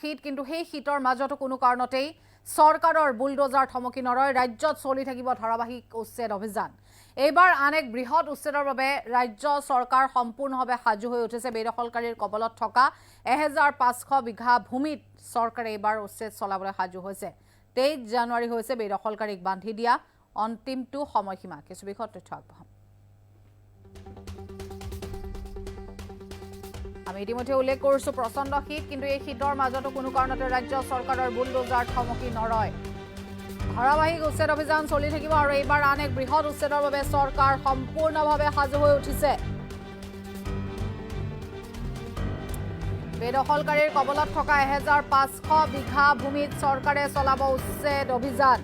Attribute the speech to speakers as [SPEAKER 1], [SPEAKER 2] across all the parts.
[SPEAKER 1] শীত কিন্তু সেই শীতৰ মাজতো কোনো কাৰণতেই চৰকাৰৰ বুলডোজাৰ থমকি নৰয় ৰাজ্যত চলি থাকিব ধাৰাবাহিক উচ্ছেদ অভিযান এইবাৰ আন এক বৃহৎ উচ্ছেদৰ বাবে ৰাজ্য চৰকাৰ সম্পূৰ্ণভাৱে সাজু হৈ উঠিছে বেদখলকাৰীৰ কবলত থকা 1500 বিঘা ভূমিত চৰকাৰে এইবাৰ উচ্ছেদ চলাবলৈ সাজু হৈছে 23 জানুৱাৰী হৈছে বেদখলকাৰীক বান্ধি দিয়া অন্তিমটো সময়সীমা কিছু বিষয়ত তথ্য আগবঢ়াম আমি ইতিমধ্যে উল্লেখ কৰিছো প্ৰচণ্ড শীত কিন্তু এই শীতৰ মাজতো কোনো কাৰণতে ৰাজ্য চৰকাৰৰ বুলডোজাৰ থমকি নৰয় ধাৰাবাহিক উচ্ছেদ অভিযান চলি থাকিব আৰু এইবাৰ আন এক বৃহৎ উচ্ছেদৰ বাবে চৰকাৰ সম্পূৰ্ণভাৱে সাজু হৈ উঠিছে বেদখলকাৰীৰ কবলত থকা 1500 বিঘা ভূমিত চৰকাৰে চলাব উচ্ছেদ অভিযান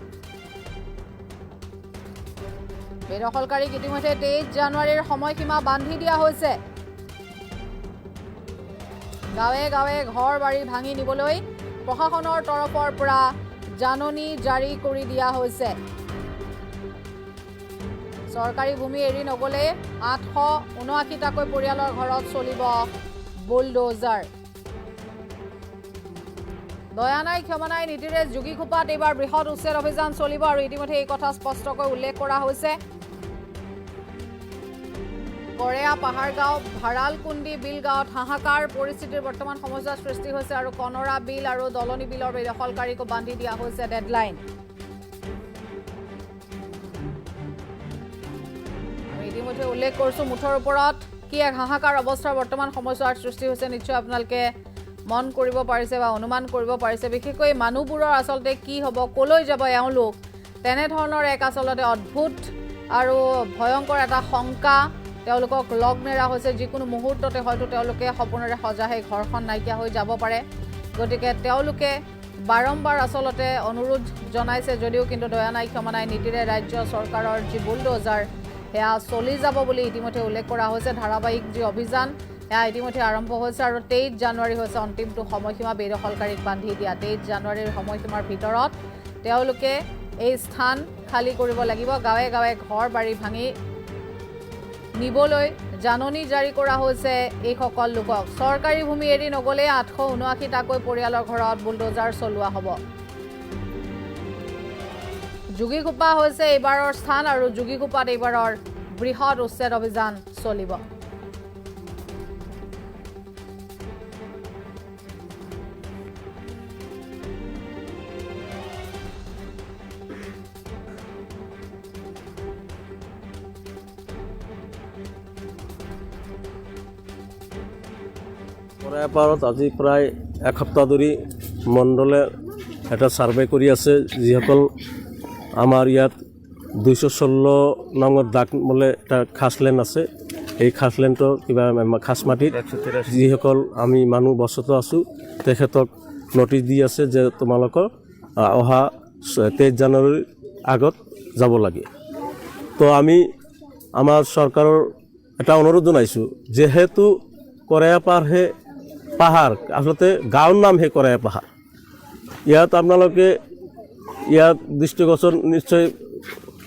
[SPEAKER 1] বেদখলকাৰীক ইতিমধ্যে 23 জানুৱাৰীৰ সময়সীমা বান্ধি দিয়া হৈছে গাঁৱে গাঁৱে ঘৰ বাৰী ভাঙি নিবলৈ প্ৰশাসনৰ তৰফৰ পৰা জাননী জাৰি কৰি দিয়া হৈছে চৰকাৰী ভূমি এৰি নগলে 879টাকৈ পৰিয়ালৰ ঘৰত চলিব বুলডোজাৰ দয়া নাই ক্ষমা নাই নীতিৰে যোগীখোপাত এইবাৰ বৃহৎ উচ্ছেদ অভিযান চলিব আৰু ইতিমধ্যে এই কথা স্পষ্টকৈ উল্লেখ কৰা হৈছে কৰেয়া পাহাৰগাঁও ভাৰালকুণ্ডি বিল গাঁৱত হাহাকাৰ পৰিস্থিতিৰ বৰ্তমান সমস্যাৰ সৃষ্টি হৈছে আৰু কনৰা বিল আৰু দলনি বিলৰ বেদখলকাৰীকো বান্ধি দিয়া হৈছে ডেডলাইন আমি ইতিমধ্যে উল্লেখ কৰিছো মুঠৰ ওপৰত কি এক হাহাকাৰ অৱস্থাৰ বৰ্তমান সমস্যাৰ সৃষ্টি হৈছে নিশ্চয় আপোনালোকে মন কৰিব পাৰিছে বা অনুমান কৰিব পাৰিছে বিশেষকৈ মানুহবোৰৰ আচলতে কি হ'ব কলৈ যাব এওঁলোক তেনেধৰণৰ এক আচলতে অদ্ভুত আৰু ভয়ংকৰ এটা শংকা তেওঁলোকক লগ নেৰা হৈছে যিকোনো মুহূৰ্ততে হয়তো তেওঁলোকে সপোনেৰে সজাহে ঘৰখন নাইকিয়া হৈ যাব পাৰে গতিকে তেওঁলোকে বাৰম্বাৰ আচলতে অনুৰোধ জনাইছে যদিও কিন্তু দয়া নাই ক্ষমা নাই নীতিৰে ৰাজ্য চৰকাৰৰ যি বুলডোজাৰ সেয়া চলি যাব বুলি ইতিমধ্যে উল্লেখ কৰা হৈছে ধাৰাবাহিক যি অভিযান সেয়া ইতিমধ্যে আৰম্ভ হৈছে আৰু 23 জানুৱাৰী হৈছে অন্তিমটো সময়সীমা বেদখলকাৰীক বান্ধি দিয়া 23 জানুৱাৰীৰ সময়সীমাৰ ভিতৰত তেওঁলোকে এই স্থান খালী কৰিব লাগিব গাঁৱে গাঁৱে ঘৰ বাৰী ভাঙি নিবলৈ জাননী জাৰি কৰা হৈছে এই সকল লোকক চৰকাৰী ভূমি এৰি নগলে 879টাকৈ পৰিয়ালৰ ঘৰত বুলডোজাৰ চলোৱা হ'ব যোগীখোপা হৈছে এইবাৰৰ স্থান আৰু যোগীখোপাত এইবাৰৰ বৃহৎ উচ্ছেদ অভিযান চলিব
[SPEAKER 2] কৰেয়াপাৰত আজি প্ৰায় এসপ্তাহ ধৰি মণ্ডলে এটা ছাৰ্ভে কৰি আছে যিসকল আমাৰ ইয়াত 216 নম্বৰ দাগ বোলে এটা খাছলেণ্ড আছে এই খাছলেণ্ডৰ কিবা খাছ মাটিত যিসকল আমি মানুহ বসত আছোঁ তেখেতক নটিচ দি আছে যে তোমালোকৰ অহা 23 জানুৱাৰীৰ আগত যাব লাগে তো আমি আমাৰ চৰকাৰৰ এটা অনুৰোধ জনাইছোঁ যেহেতু কৰেয়াপাৰহে পাহাৰ আচলতে গাঁৱৰ নাম হে কৰেয়া পাহাৰ ইয়াত আপোনালোকে ইয়াত দৃষ্টিগোচৰ নিশ্চয়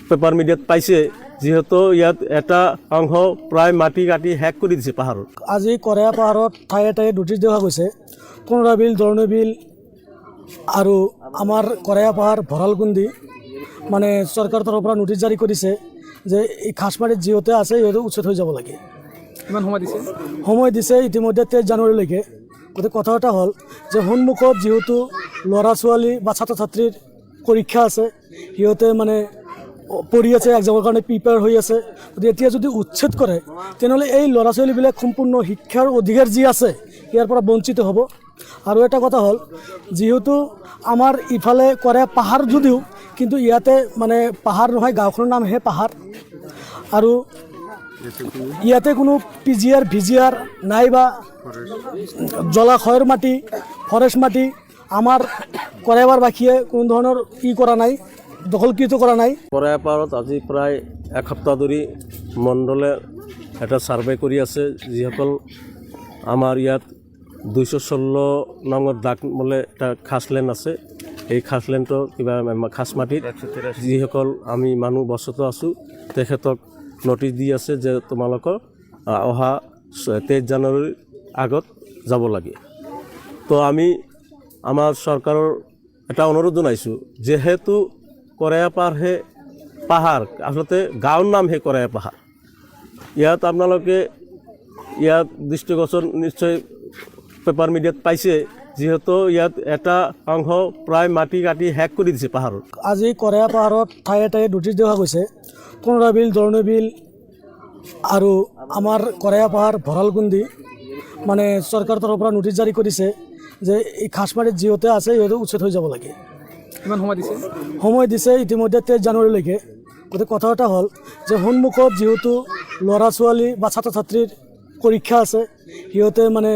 [SPEAKER 2] পেপাৰ মিডিয়াত পাইছে যিহেতু ইয়াত এটা অংশ প্ৰায় মাটি কাটি শেষ কৰি দিছে পাহাৰত
[SPEAKER 3] আজি কৰেয়া পাহাৰত ঠায়ে ঠায়ে নটিচ দিয়া গৈছে কনৰা বিল দলনি বিল আৰু আমাৰ কৰেয়া পাহাৰ ভঁৰালকুণ্ডি মানে চৰকাৰৰ তৰফৰ পৰা নটিচ জাৰি কৰিছে যে এই খাছমাৰীত যিহেতু আছে সিহঁতে উচ্ছেদ হৈ যাব লাগে
[SPEAKER 4] কিমান
[SPEAKER 3] সময় দিছে ইতিমধ্যে 23 জানুৱাৰীলৈকে গতিকে কথা এটা হ'ল যে সন্মুখত যিহেতু ল'ৰা ছোৱালী বা ছাত্ৰ ছাত্ৰীৰ পৰীক্ষা আছে সিহঁতে মানে পঢ়ি আছে এক্সামৰ কাৰণে প্ৰিপেয়াৰ হৈ আছে গতিকে এতিয়া যদি উচ্ছেদ কৰে তেনেহ'লে এই ল'ৰা ছোৱালীবিলাক সম্পূৰ্ণ শিক্ষাৰ অধিকাৰ যি আছে ইয়াৰ পৰা বঞ্চিত হ'ব আৰু এটা কথা হ'ল যিহেতু আমাৰ ইফালে কৰে পাহাৰ যদিও কিন্তু ইয়াতে মানে পাহাৰ নহয় গাঁওখনৰ নামহে পাহাৰ আৰু ইয়াতে কোনো পিজিআৰ ভিজিআৰ নাইবা জলাশয়ৰ মাটি ফৰেষ্ট মাটি আমাৰ কৰেয়াপাৰবাসীয়ে কোনো ধৰণৰ কৰা নাই দখলকৃত কৰা নাই
[SPEAKER 2] কৰেয়াপাৰত আজি প্ৰায় এসপ্তাহ ধৰি মণ্ডলে এটা ছাৰ্ভে কৰি আছে যিসকল আমাৰ ইয়াত 216 নম্বৰ দাগ বোলে এটা খাছলেণ্ড আছে এই খাছলেণ্ডৰ কিবা খাছ মাটিত যিসকল আমি মানুহ বসত আছোঁ তেখেতক নটিচ দি আছে যে তোমালোকৰ অহা 23 জানুৱাৰীৰ আগত যাব লাগে তো আমি আমাৰ চৰকাৰৰ এটা অনুৰোধ জনাইছোঁ যিহেতু কৰায়াপাৰ হে পাহাৰ আচলতে গাঁৱৰ নাম হে কৰায়া পাহাৰ ইয়াত আপোনালোকে ইয়াত দৃষ্টিগোচৰ নিশ্চয় পেপাৰ মিডিয়াত পাইছে যিহেতু ইয়াত এটা অংশ প্ৰায় মাটি কাটি শেষ কৰি দিছে পাহাৰত
[SPEAKER 3] আজি কৰায়া পাহাৰত ঠায়ে ঠায়ে নোটিছ দিয়া গৈছে কোনৰাবিল দৰণবিল আৰু আমাৰ কৰায়া পাহাৰ ভঁৰালকুণ্ডি মানে চৰকাৰৰ তৰফৰ পৰা নোটিছ জাৰি কৰিছে যে এই খাচমাৰীত যিহেতু আছে সিহঁতে উচ্ছেদ হৈ যাব লাগে
[SPEAKER 4] কিমান সময় দিছে
[SPEAKER 3] সময় দিছে ইতিমধ্যে 23 জানুৱাৰীলৈকে গতিকে কথা এটা হ'ল যে সন্মুখত যিহেতু ল'ৰা ছোৱালী বা ছাত্ৰ ছাত্ৰীৰ পৰীক্ষা আছে সিহঁতে মানে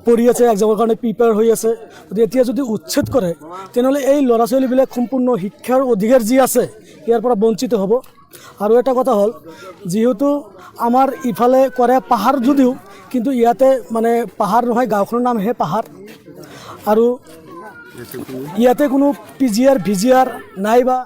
[SPEAKER 3] পঢ়ি আছে এক্সামৰ কাৰণে প্ৰিপেয়াৰ হৈ আছে গতিকে এতিয়া যদি উচ্ছেদ কৰে তেনেহ'লে এই ল'ৰা ছোৱালীবিলাক সম্পূৰ্ণ শিক্ষাৰ অধিকাৰ যি আছে ইয়াৰ পৰা বঞ্চিত হ'ব আৰু এটা কথা হ'ল যিহেতু আমাৰ ইফালে কৰে পাহাৰ যদিও কিন্তু ইয়াতে মানে পাহাৰ নহয় গাঁওখনৰ নামহে পাহাৰ আৰু ইয়াতে কোনো PGR VGR নাই বা